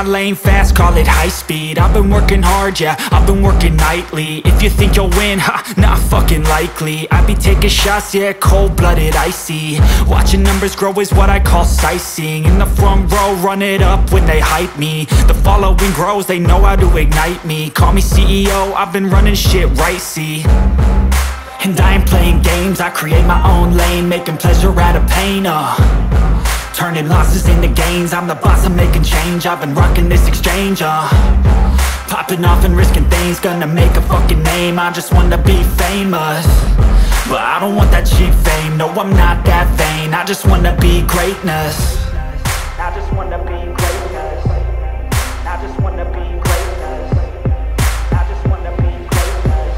lane fast, call it high speed. I've been working hard, yeah, I've been working nightly. If you think you'll win, ha, not fucking likely. I be taking shots, yeah, cold-blooded, icy. Watching numbers grow is what I call sightseeing. In the front row, run it up when they hype me. The following grows, they know how to ignite me. Call me CEO, I've been running shit right, see. And I ain't playing games, I create my own lane, making pleasure out of pain, turning losses into gains. I'm the boss, I'm making change. I've been rocking this exchange, popping off and risking things. Gonna make a fucking name, I just wanna be famous. But I don't want that cheap fame, no I'm not that vain. I just wanna be greatness. I just wanna be greatness. I just wanna be greatness. I just wanna be greatness.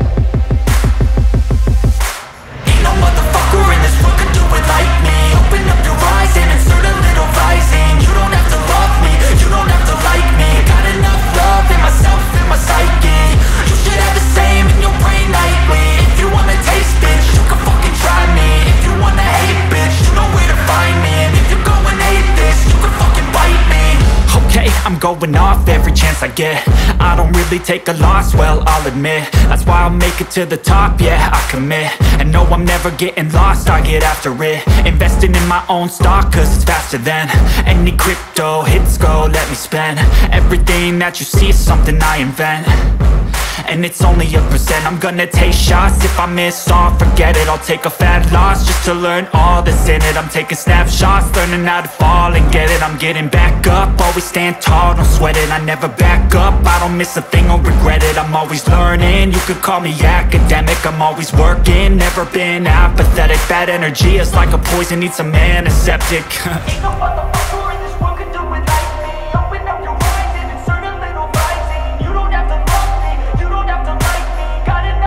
Ain't no motherfucker in this world could do it like me. Open up your eyes and insert a little rising. You don't have to love me, you don't have to like me. Got enough love in myself, in my psyche. You should have the same in your brain nightly. If you wanna taste, bitch, you can fucking try me. If you wanna hate, bitch, you know where to find me. And if you're going hate this, you can fucking bite me. Okay, I'm going off every chance I get. I don't really take a loss, well, I'll admit. That's why I'll make it to the top, yeah, I commit. And no, I'm never getting lost, I get after it. Investing in my own stock, cause it's faster than any crypto hits go, let me spend. Everything that you see is something I invent. And it's only a percent. I'm gonna take shots. If I miss all, forget it. I'll take a fat loss just to learn all that's in it. I'm taking snapshots, learning how to fall and get it. I'm getting back up, always stand tall, don't sweat it. I never back up, I don't miss a thing or regret it. I'm always learning, you could call me academic. I'm always working, never been apathetic. Bad energy is like a poison, needs some antiseptic.